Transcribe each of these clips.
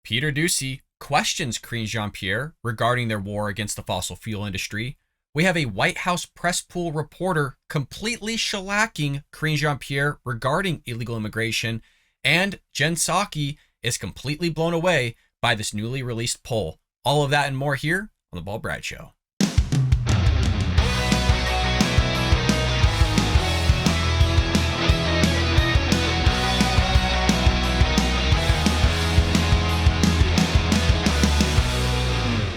Peter Doocy questions Karine Jean-Pierre regarding their war against the fossil fuel industry. We have a White House press pool reporter completely shellacking Karine Jean-Pierre regarding illegal immigration. And Jen Psaki is completely blown away by this newly released poll. All of that and more here on The Bald Brad Show.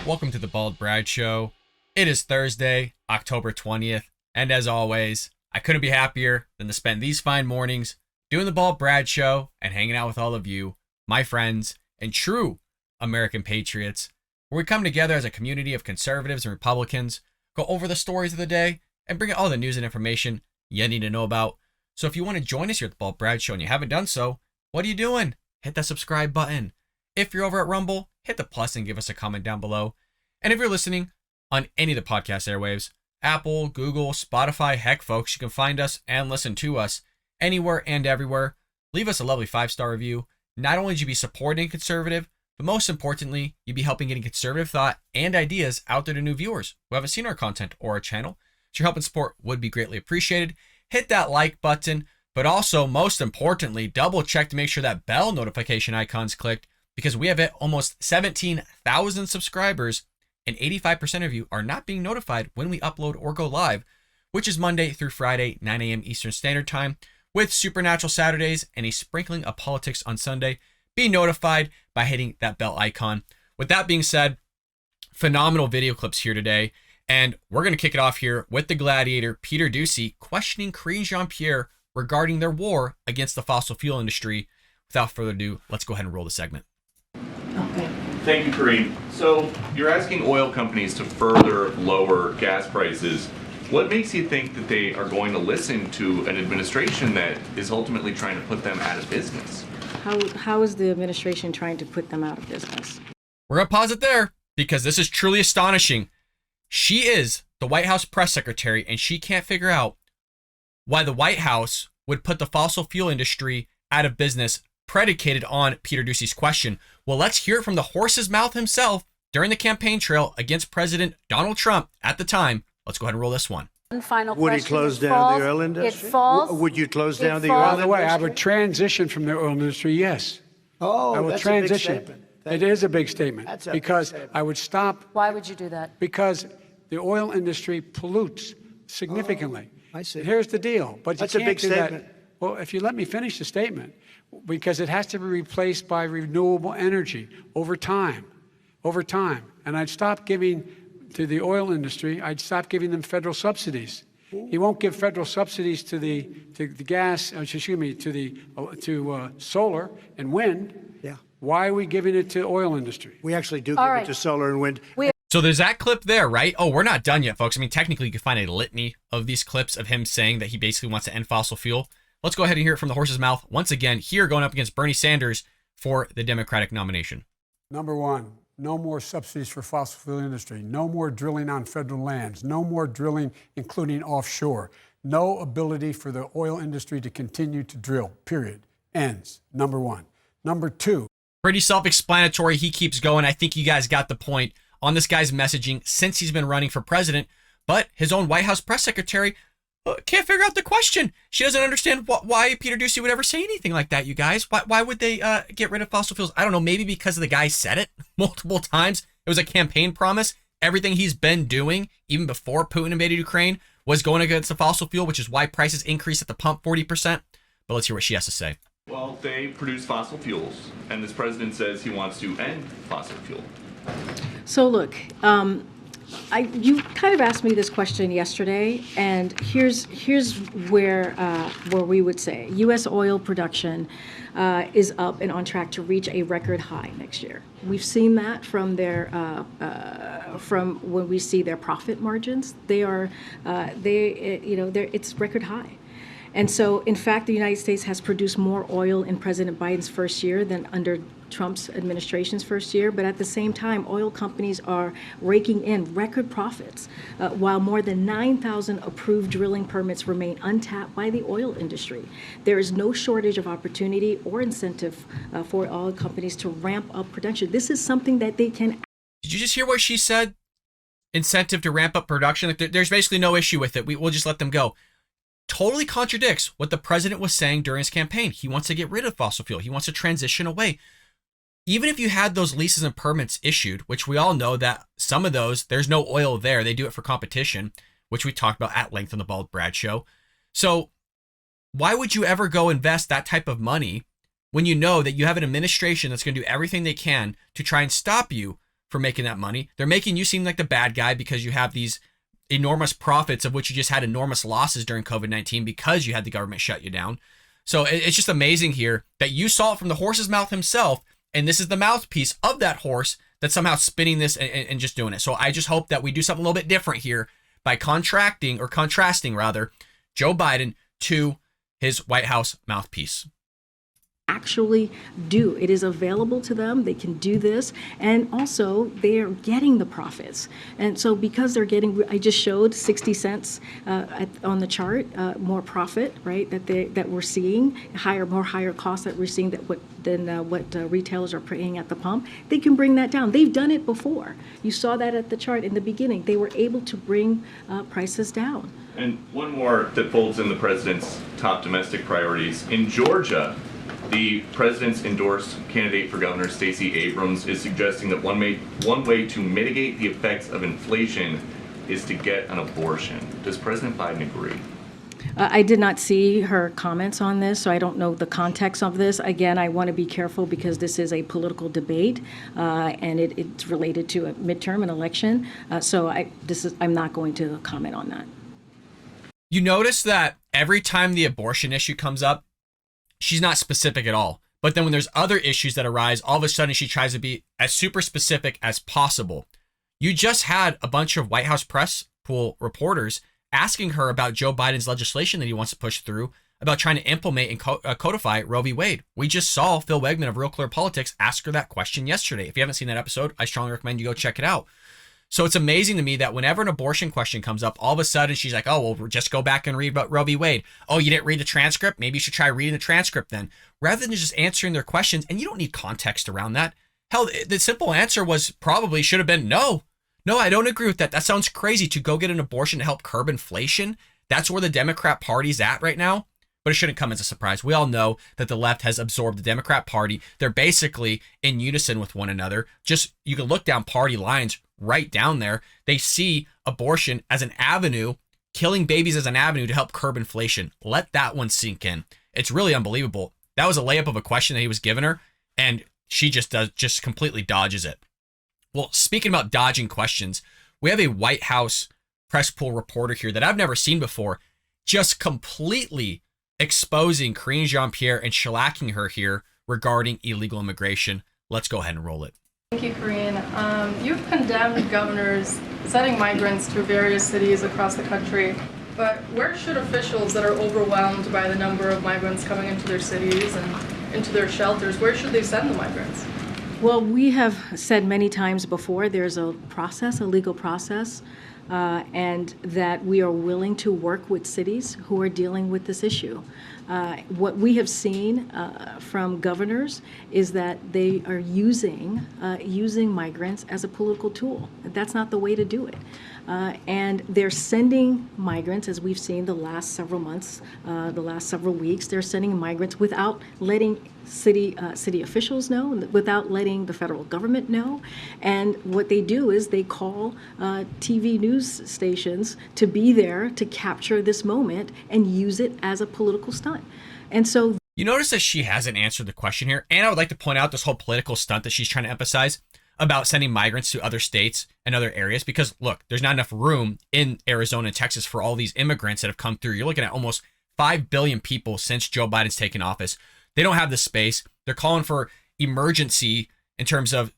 Welcome to The Bald Brad Show. It is Thursday, October 20th, and as always, I couldn't be happier than to spend these fine mornings doing The Bald Brad Show and hanging out with all of you, my friends, and true American patriots, where we come together as a community of conservatives and Republicans, go over the stories of the day, and bring you all the news and information you need to know about. So if you want to join us here at The Bald Brad Show and you haven't done so, what are you doing? Hit that subscribe button. If you're over at Rumble, hit the plus and give us a comment down below. And if you're listening on any of the podcast airwaves, Apple, Google, Spotify, heck folks, you can find us and listen to us anywhere and everywhere. Leave us a lovely 5-star review. Not only would you be supporting conservative, but most importantly, you'd be helping getting conservative thought and ideas out there to new viewers who haven't seen our content or our channel. So your help and support would be greatly appreciated. Hit that like button, but also most importantly, double check to make sure that bell notification icon's clicked, because we have hit almost 17,000 subscribers and 85% of you are not being notified when we upload or go live, which is Monday through Friday, 9 a.m. Eastern Standard Time, with Supernatural Saturdays and a sprinkling of politics on Sunday. Be notified by hitting that bell icon. With that being said, phenomenal video clips here today, and we're going to kick it off here with the gladiator, Peter Doocy, questioning Karine Jean-Pierre regarding their war against the fossil fuel industry. Without further ado, let's go ahead and roll the segment. Okay. Thank you, Karine. So you're asking oil companies to further lower gas prices. What makes you think that they are going to listen to an administration that is ultimately trying to put them out of business? How is the administration trying to put them out of business? We're going to pause it there because this is truly astonishing. She is the White House press secretary, and she can't figure out why the White House would put the fossil fuel industry out of business, predicated on Peter Doocy's question. Well, let's hear it from the horse's mouth himself during the campaign trail against President Donald Trump at the time. Let's go ahead and roll this one. Final would he question. close It down falls. the oil industry? It falls. Would you close down the falls. oil By the way, I industry? would transition from the oil industry, yes. Oh, I would that's transition. a big statement. It is a big statement. That's a big because statement. I would stop Why would you do that? because the oil industry pollutes significantly. I see. Here's the deal. But That's you a can't big do statement. that. Well, if you let me finish the statement, because it has to be replaced by renewable energy over time. And I'd stop giving to the oil industry, I'd stop giving them federal subsidies. He won't give federal subsidies to the gas, to solar and wind. Yeah. Why are we giving it to oil industry? We actually do All give right. it to solar and wind. So there's that clip there, right? Oh, we're not done yet, folks. I mean, technically, you can find a litany of these clips of him saying that he basically wants to end fossil fuel. Let's go ahead and hear it from the horse's mouth once again, here going up against Bernie Sanders for the Democratic nomination. Number one, no more subsidies for fossil fuel industry. No more drilling on federal lands. No more drilling, including offshore. No ability for the oil industry to continue to drill, period. Ends. Number one. Number two. Pretty self-explanatory. He keeps going. I think you guys got the point on this guy's messaging since he's been running for president. But his own White House press secretary can't figure out the question. She doesn't understand why Peter Doocy would ever say anything like that, you guys. Why would they get rid of fossil fuels? I don't know. Maybe because the guy said it multiple times. It was a campaign promise. Everything he's been doing, even before Putin invaded Ukraine, was going against the fossil fuel, which is why prices increased at the pump 40%. But let's hear what she has to say. Well, they produce fossil fuels, and this president says he wants to end fossil fuel. So look, you kind of asked me this question yesterday, and here's where we would say U.S. oil production is up and on track to reach a record high next year. We've seen that from from when we see their profit margins. It's record high. And so, in fact, the United States has produced more oil in President Biden's first year than under Trump's administration's first year, but at the same time, oil companies are raking in record profits, while more than 9,000 approved drilling permits remain untapped by the oil industry. There is no shortage of opportunity or incentive for oil companies to ramp up production. This is something that they can. Did you just hear what she said? Incentive to ramp up production. Like there's basically no issue with it. We'll just let them go. Totally contradicts what the president was saying during his campaign. He wants to get rid of fossil fuel. He wants to transition away. Even if you had those leases and permits issued, which we all know that some of those, there's no oil there. They do it for competition, which we talked about at length on the Bald Brad Show. So why would you ever go invest that type of money when you know that you have an administration that's going to do everything they can to try and stop you from making that money? They're making you seem like the bad guy because you have these enormous profits of which you just had enormous losses during COVID-19 because you had the government shut you down. So it's just amazing here that you saw it from the horse's mouth himself, and this is the mouthpiece of that horse that's somehow spinning this and just doing it. So I just hope that we do something a little bit different here by contrasting Joe Biden to his White House mouthpiece. Actually do. It is available to them. They can do this. And also, they are getting the profits. And so because they're getting, I just showed 60 cents on the chart, more profit, right, that we're seeing, more higher costs that we're seeing than what retailers are paying at the pump. They can bring that down. They've done it before. You saw that at the chart in the beginning. They were able to bring prices down. And one more that folds in the president's top domestic priorities. In Georgia, the president's endorsed candidate for governor, Stacey Abrams, is suggesting that one way to mitigate the effects of inflation is to get an abortion. Does President Biden agree? I did not see her comments on this, so I don't know the context of this. Again, I want to be careful because this is a political debate, and it's related to a midterm, an election. I'm not going to comment on that. You notice that every time the abortion issue comes up, she's not specific at all. But then when there's other issues that arise, all of a sudden she tries to be as super specific as possible. You just had a bunch of White House press pool reporters asking her about Joe Biden's legislation that he wants to push through about trying to implement and codify Roe v. Wade. We just saw Phil Wegman of Real Clear Politics ask her that question yesterday. If you haven't seen that episode, I strongly recommend you go check it out. So it's amazing to me that whenever an abortion question comes up, all of a sudden she's like, oh, well, just go back and read about Roe v. Wade. Oh, you didn't read the transcript? Maybe you should try reading the transcript then. Rather than just answering their questions, and you don't need context around that. Hell, the simple answer should have been no. No, I don't agree with that. That sounds crazy to go get an abortion to help curb inflation. That's where the Democrat Party's at right now. But it shouldn't come as a surprise. We all know that the left has absorbed the Democrat Party. They're basically in unison with one another. Just, you can look down party lines right down there. They see abortion as an avenue, killing babies as an avenue to help curb inflation. Let that one sink in. It's really unbelievable. That was a layup of a question that he was giving her, and she just completely dodges it. Well, speaking about dodging questions, we have a White House press pool reporter here that I've never seen before, just completely exposing Karine Jean-Pierre and shellacking her here regarding illegal immigration. Let's go ahead and roll it. Thank you, Karine. You've condemned governors sending migrants to various cities across the country, but where should officials that are overwhelmed by the number of migrants coming into their cities and into their shelters, where should they send the migrants? Well, we have said many times before there's a process, a legal process, and that we are willing to work with cities who are dealing with this issue. What we have seen from governors is that they are using migrants as a political tool. That's not the way to do it. And they're sending migrants, as we've seen the last several months, the last several weeks, they're sending migrants without letting city officials know, without letting the federal government know. And what they do is they call TV news stations to be there to capture this moment and use it as a political stunt. And so you notice that she hasn't answered the question here. And I would like to point out this whole political stunt that she's trying to emphasize about sending migrants to other states and other areas, because look, there's not enough room in Arizona and Texas for all these immigrants that have come through. You're looking at almost 5 billion people since Joe Biden's taken office. They don't have the space. They're calling for emergency in terms of,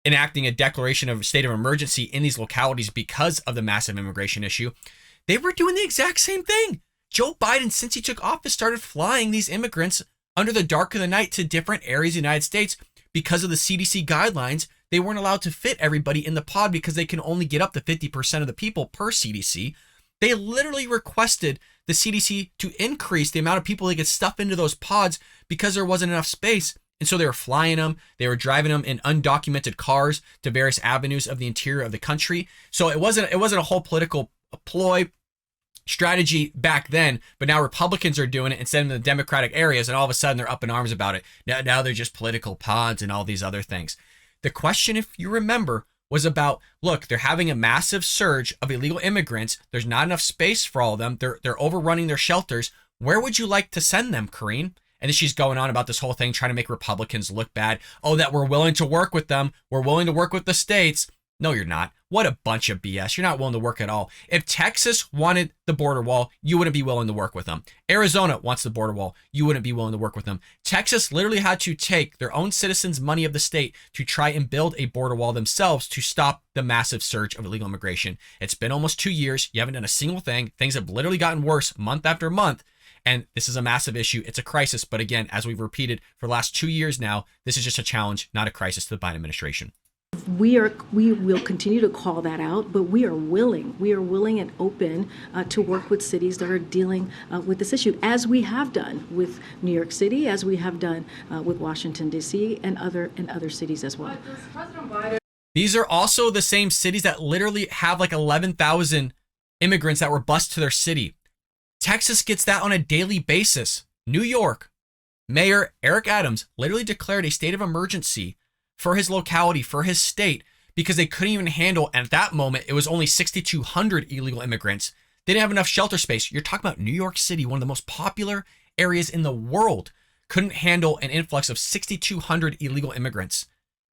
enacting a declaration of state of emergency in these localities because of the massive immigration issue. They were doing the exact same thing. Joe Biden, since he took office, started flying these immigrants under the dark of the night to different areas of the United States because of the CDC guidelines. They weren't allowed to fit everybody in the pod because they can only get up to 50% of the people per CDC. They literally requested the CDC to increase the amount of people they could stuff into those pods because there wasn't enough space. And so they were flying them, they were driving them in undocumented cars to various avenues of the interior of the country. So it wasn't a whole political ploy strategy back then, but now Republicans are doing it and sending them to the Democratic areas, and all of a sudden they're up in arms about it. Now they're just political pods and all these other things. The question, if you remember, was about, look, they're having a massive surge of illegal immigrants. There's not enough space for all of them. They're overrunning their shelters. Where would you like to send them, Karine? And then she's going on about this whole thing, trying to make Republicans look bad. Oh, that we're willing to work with them. We're willing to work with the states. No, you're not. What a bunch of BS. You're not willing to work at all. If Texas wanted the border wall, you wouldn't be willing to work with them. Arizona wants the border wall. You wouldn't be willing to work with them. Texas literally had to take their own citizens' money of the state to try and build a border wall themselves to stop the massive surge of illegal immigration. It's been almost 2 years. You haven't done a single thing. Things have literally gotten worse month after month. And this is a massive issue. It's a crisis. But again, as we've repeated for the last 2 years now, this is just a challenge, not a crisis to the Biden administration. We will continue to call that out, but we are willing and open to work with cities that are dealing with this issue, as we have done with New York City, as we have done with Washington, D.C., and other cities as well. But does President Biden... These are also the same cities that literally have like 11,000 immigrants that were bused to their city. Texas gets that on a daily basis. New York, Mayor Eric Adams literally declared a state of emergency for his locality, for his state, because they couldn't even handle, and at that moment, it was only 6,200 illegal immigrants. They didn't have enough shelter space. You're talking about New York City, one of the most popular areas in the world, couldn't handle an influx of 6,200 illegal immigrants.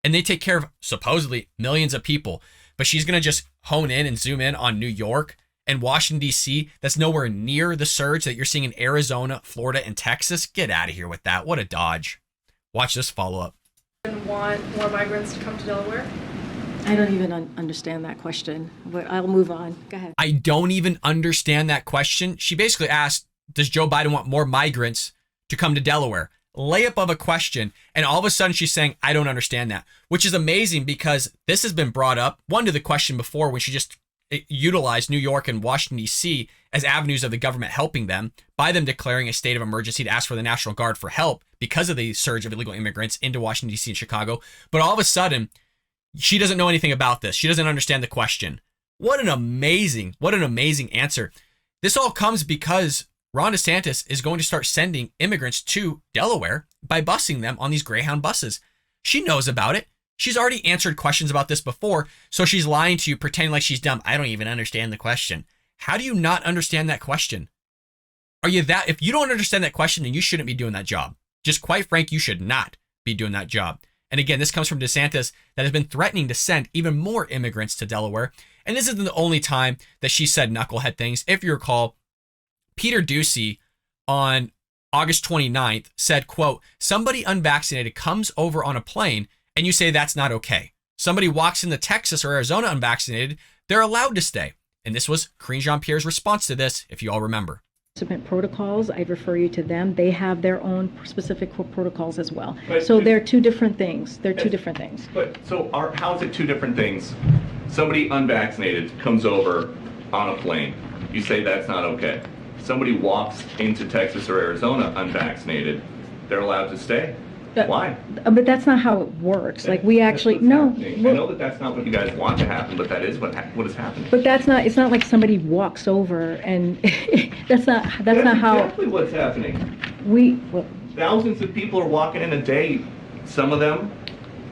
And they take care of supposedly millions of people. But she's going to just hone in and zoom in on New York and Washington, D.C. That's nowhere near the surge that you're seeing in Arizona, Florida, and Texas. Get out of here with that. What a dodge. Watch this follow up. Want more migrants to come to Delaware? I don't even understand that question, but I'll move on. Go ahead. I don't even understand that question. She basically asked, does Joe Biden want more migrants to come to Delaware? Layup of a question. And all of a sudden she's saying, I don't understand that, which is amazing because this has been brought up, one, to the question before when she just utilized New York and Washington, D.C. as avenues of the government helping them by them declaring a state of emergency to ask for the National Guard for help because of the surge of illegal immigrants into Washington, D.C. and Chicago. But all of a sudden, she doesn't know anything about this. She doesn't understand the question. What an amazing answer. This all comes because Ron DeSantis is going to start sending immigrants to Delaware by busing them on these Greyhound buses. She knows about it. She's already answered questions about this before, so she's lying to you, pretending like she's dumb. I don't even understand the question. How do you not understand that question? Are you that? If you don't understand that question, then you shouldn't be doing that job. Just quite frank, you should not be doing that job. And again, this comes from DeSantis that has been threatening to send even more immigrants to Delaware. And this isn't the only time that she said knucklehead things. If you recall, Peter Doocy on August 29th said, quote, somebody unvaccinated comes over on a plane and you say that's not okay. Somebody walks into Texas or Arizona unvaccinated, they're allowed to stay. And this was Karine Jean-Pierre's response to this, if you all remember. Protocols, I refer you to them. They have their own specific protocols as well. But so they're two different things. They're two different things. But so how is it two different things? Somebody unvaccinated comes over on a plane. You say that's not okay. Somebody walks into Texas or Arizona unvaccinated, they're allowed to stay. Why? But that's not how it works. Like we actually, no. I know that that's not what you guys want to happen, but that is what is happening. But that's not, it's not like somebody walks over and that's not how. Exactly what's happening. Well, Thousands of people are walking in a day. Some of them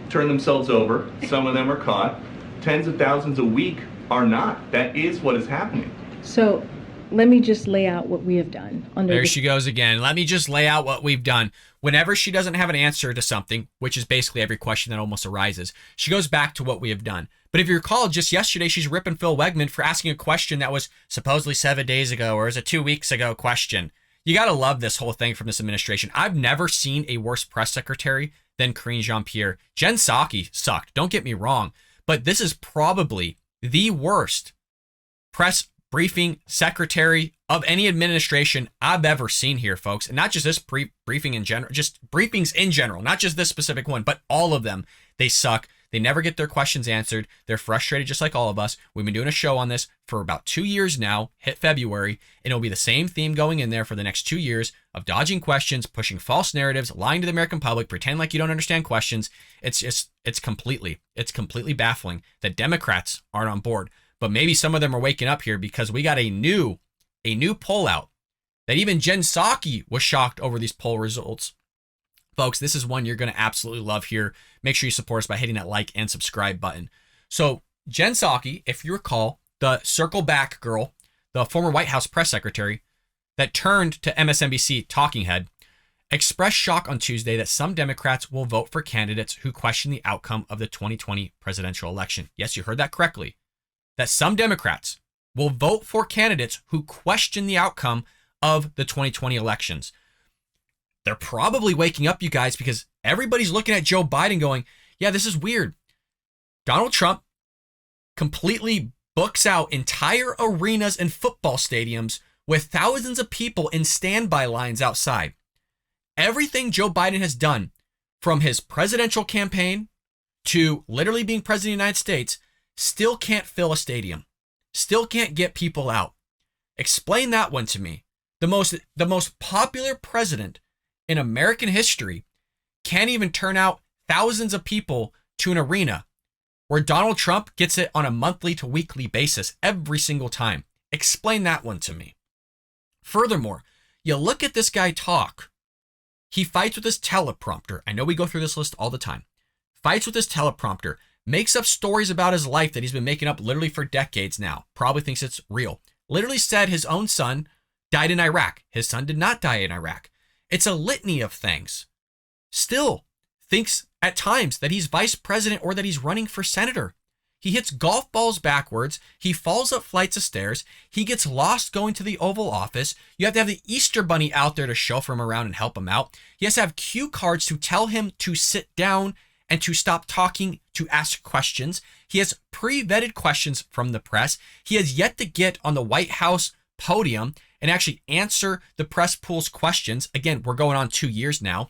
turn themselves over. Some of them are caught. Tens of thousands a week are not. That is what is happening. So let me just lay out what we have done. There she goes again. Let me just lay out what we've done. Whenever she doesn't have an answer to something, which is basically every question that almost arises, she goes back to what we have done. But if you recall, just yesterday, she's ripping Phil Wegman for asking a question that was supposedly 7 days ago or is a 2 weeks ago question. You got to love this whole thing from this administration. I've never seen a worse press secretary than Karine Jean-Pierre. Jen Psaki sucked, don't get me wrong, but this is probably the worst press briefing secretary of any administration I've ever seen here, folks. And not just this briefing in general, just briefings in general, not just this specific one, but all of them. They suck. They never get their questions answered. They're frustrated just like all of us. We've been doing a show on this for about 2 years now, hit February, and it'll be the same theme going in there for the next 2 years of dodging questions, pushing false narratives, lying to the American public, pretend like you don't understand questions. It's completely baffling that Democrats aren't on board. But maybe some of them are waking up here because we got a new poll out that even Jen Psaki was shocked over these poll results. Folks, this is one you're going to absolutely love here. Make sure you support us by hitting that like and subscribe button. So Jen Psaki, if you recall, the circle back girl, the former White House press secretary that turned to MSNBC talking head, expressed shock on Tuesday that some Democrats will vote for candidates who question the outcome of the 2020 presidential election. Yes, you heard that correctly. That some Democrats will vote for candidates who question the outcome of the 2020 elections. They're probably waking up, you guys, because everybody's looking at Joe Biden going, yeah, this is weird. Donald Trump completely books out entire arenas and football stadiums with thousands of people in standby lines outside. Everything Joe Biden has done, from his presidential campaign to literally being president of the United States, still can't fill a stadium. Still can't get people out. Explain that one to me. The most popular president in American history can't even turn out thousands of people to an arena, where Donald Trump gets it on a monthly to weekly basis every single time. Explain that one to me. Furthermore, you look at this guy talk. He fights with his teleprompter. I know we go through this list all the time. Fights with his teleprompter. Makes up stories about his life that he's been making up literally for decades now. Probably thinks it's real. Literally said his own son died in Iraq. His son did not die in Iraq. It's a litany of things. Still thinks at times that he's vice president or that he's running for senator. He hits golf balls backwards. He falls up flights of stairs. He gets lost going to the Oval Office. You have to have the Easter Bunny out there to chauffeur him around and help him out. He has to have cue cards to tell him to sit down and to stop talking, to ask questions. He has pre-vetted questions from the press. He has yet to get on the White House podium and actually answer the press pool's questions. Again, we're going on 2 years now.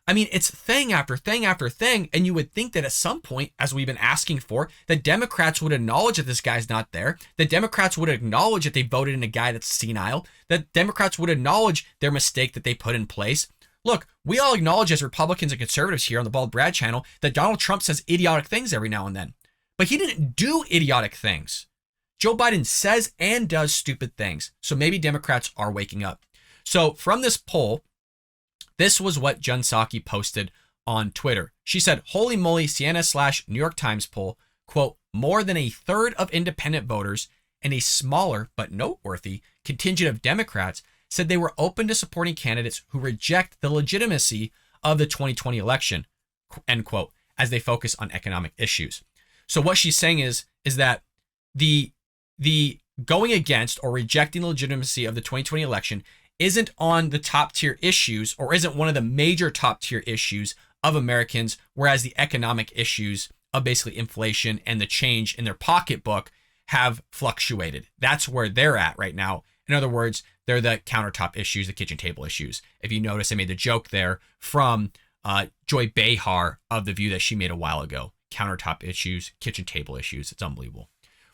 I mean, it's thing after thing after thing, and you would think that at some point, as we've been asking for, that Democrats would acknowledge that this guy's not there, that Democrats would acknowledge that they voted in a guy that's senile, that Democrats would acknowledge their mistake that they put in place. Look, we all acknowledge as Republicans and conservatives here on the Bald Brad channel that Donald Trump says idiotic things every now and then, but he didn't do idiotic things. Joe Biden says and does stupid things. So maybe Democrats are waking up. So from this poll, this was what Jen Psaki posted on Twitter. She said, holy moly, CNN/New York Times poll, quote, more than a third of independent voters and a smaller but noteworthy contingent of Democrats said they were open to supporting candidates who reject the legitimacy of the 2020 election, end quote, as they focus on economic issues. So what she's saying is that the going against or rejecting the legitimacy of the 2020 election isn't on the top tier issues, or isn't one of the major top tier issues of Americans, whereas the economic issues of basically inflation and the change in their pocketbook have fluctuated. That's where they're at right now. In other words, they're the countertop issues, the kitchen table issues. If you notice, I made the joke there from Joy Behar of the View that she made a while ago. Countertop issues, kitchen table issues. It's unbelievable.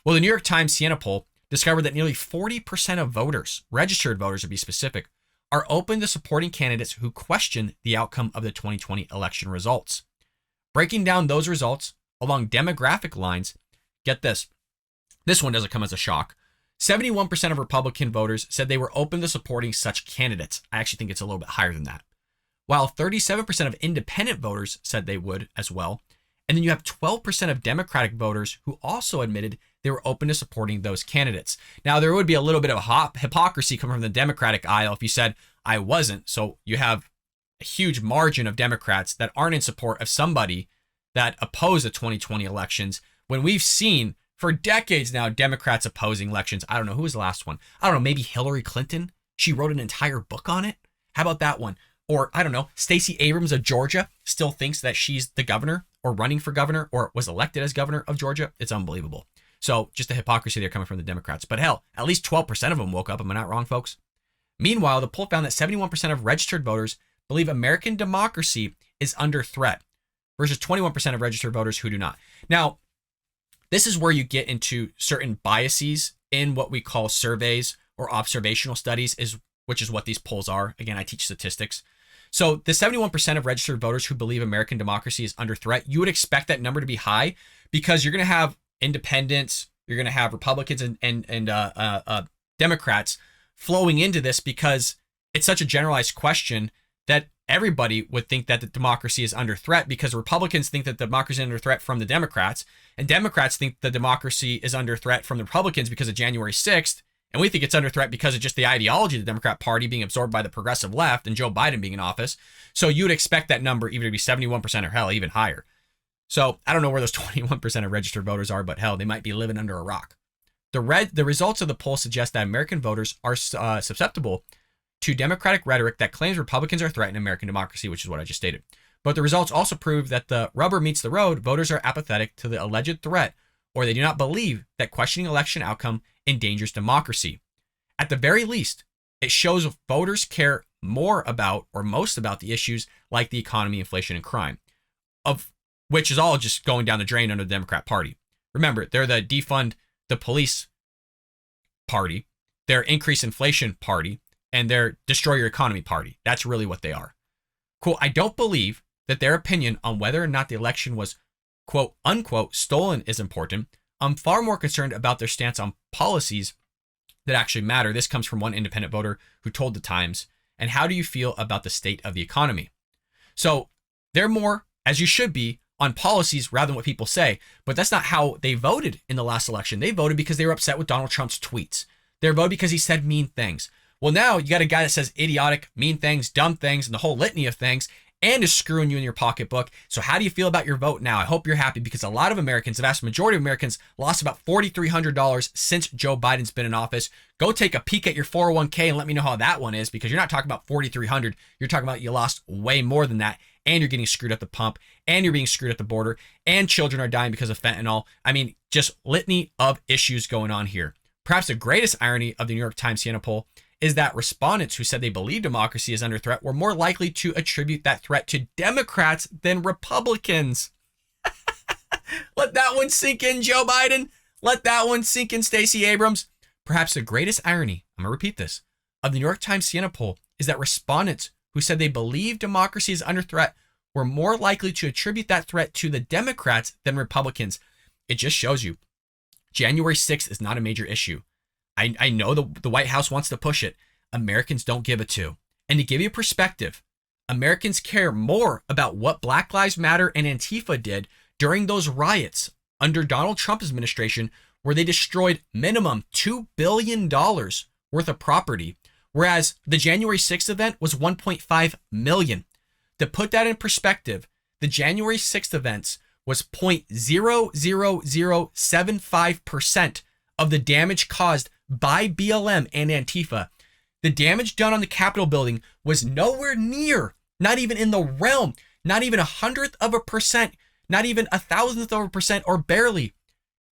Well, the New York Times Siena poll discovered that nearly 40% of voters, registered voters to be specific, are open to supporting candidates who question the outcome of the 2020 election results. Breaking down those results along demographic lines, get this. This one doesn't come as a shock. 71% of Republican voters said they were open to supporting such candidates. I actually think it's a little bit higher than that. While 37% of independent voters said they would as well. And then you have 12% of Democratic voters who also admitted they were open to supporting those candidates. Now, there would be a little bit of hypocrisy coming from the Democratic aisle if you said, I wasn't. So you have a huge margin of Democrats that aren't in support of somebody that oppose the 2020 elections, when we've seen for decades now Democrats opposing elections. I don't know, who was the last one? I don't know, maybe Hillary Clinton. She wrote an entire book on it. How about that one? Or, I don't know, Stacey Abrams of Georgia still thinks that she's the governor or running for governor or was elected as governor of Georgia. It's unbelievable. So just the hypocrisy there coming from the Democrats. But hell, at least 12% of them woke up. Am I not wrong, folks? Meanwhile, the poll found that 71% of registered voters believe American democracy is under threat versus 21% of registered voters who do not. Now, this is where you get into certain biases in what we call surveys or observational studies, which is what these polls are. Again, I teach statistics. So the 71% of registered voters who believe American democracy is under threat, you would expect that number to be high because you're going to have independents, you're going to have Republicans and Democrats flowing into this because it's such a generalized question that everybody would think that the democracy is under threat because Republicans think that democracy is under threat from the Democrats, and Democrats think the democracy is under threat from the Republicans because of January 6th, and we think it's under threat because of just the ideology of the Democrat Party being absorbed by the progressive left and Joe Biden being in office. So you would expect that number either to be 71% or hell, even higher. So I don't know where those 21% of registered voters are, but hell, they might be living under a rock. The results of the poll suggest that American voters are susceptible to Democratic rhetoric that claims Republicans are threatening American democracy, which is what I just stated. But the results also prove that the rubber meets the road. Voters are apathetic to the alleged threat, or they do not believe that questioning election outcome endangers democracy. At the very least, it shows voters care more about or most about the issues like the economy, inflation, and crime, of which is all just going down the drain under the Democrat Party. Remember, they're the defund the police party, they're increase inflation party, and they're destroy your economy party. That's really what they are. Quote, I don't believe that their opinion on whether or not the election was, quote, unquote, stolen is important. I'm far more concerned about their stance on policies that actually matter. This comes from one independent voter who told the Times. And how do you feel about the state of the economy? So they're more, as you should be, on policies rather than what people say. But that's not how they voted in the last election. They voted because they were upset with Donald Trump's tweets. They voted because he said mean things. Well, now you got a guy that says idiotic, mean things, dumb things, and the whole litany of things, and is screwing you in your pocketbook. So how do you feel about your vote now? I hope you're happy because a lot of Americans, the vast majority of Americans, lost about $4,300 since Joe Biden's been in office. Go take a peek at your 401k and let me know how that one is, because you're not talking about $4,300. You're talking about you lost way more than that, and you're getting screwed at the pump, and you're being screwed at the border, and children are dying because of fentanyl. I mean, just litany of issues going on here. Perhaps the greatest irony of the New York Times Siena poll is that respondents who said they believe democracy is under threat were more likely to attribute that threat to Democrats than Republicans. Let that one sink in, Joe Biden. Let that one sink in, Stacey Abrams. Perhaps the greatest irony, I'm going to repeat this, of the New York Times Siena poll is that respondents who said they believe democracy is under threat were more likely to attribute that threat to the Democrats than Republicans. It just shows you January 6th is not a major issue. I know the White House wants to push it. Americans don't give a two. And to give you perspective, Americans care more about what Black Lives Matter and Antifa did during those riots under Donald Trump's administration, where they destroyed minimum $2 billion worth of property, whereas the January 6th event was $1.5 million. To put that in perspective, the January 6th events was 0.00075% of the damage caused by BLM and Antifa. The damage done on the Capitol building was nowhere near, not even in the realm, not even 1/100%, not even 1,000th%, or barely.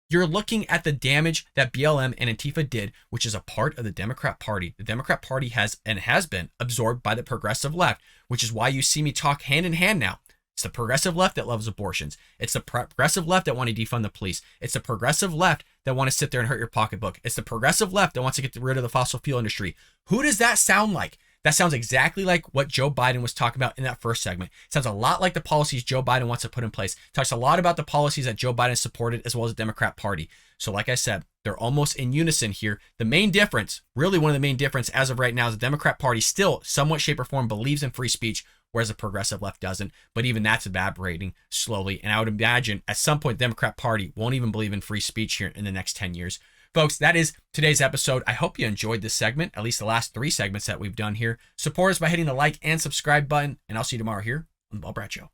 You're looking at the damage that BLM and Antifa did, which is a part of the Democrat Party. The Democrat Party has been absorbed by the progressive left, which is why you see me talk hand in hand now. It's the progressive left that loves abortions. It's the progressive left that want to defund the police. It's the progressive left that want to sit there and hurt your pocketbook. It's the progressive left that wants to get rid of the fossil fuel industry. Who does that sound like? That sounds exactly like what Joe Biden was talking about in that first segment. It sounds a lot like the policies Joe Biden wants to put in place. It talks a lot about the policies that Joe Biden supported, as well as the Democrat Party. So like I said, they're almost in unison here. The main difference, really one of the main difference as of right now, is the Democrat Party still, somewhat, shape, or form, believes in free speech, whereas the progressive left doesn't. But even that's evaporating slowly. And I would imagine at some point the Democrat Party won't even believe in free speech here in the next 10 years. Folks, that is today's episode. I hope you enjoyed this segment, at least the last 3 segments that we've done here. Support us by hitting the like and subscribe button, and I'll see you tomorrow here on The Bald Brad Show.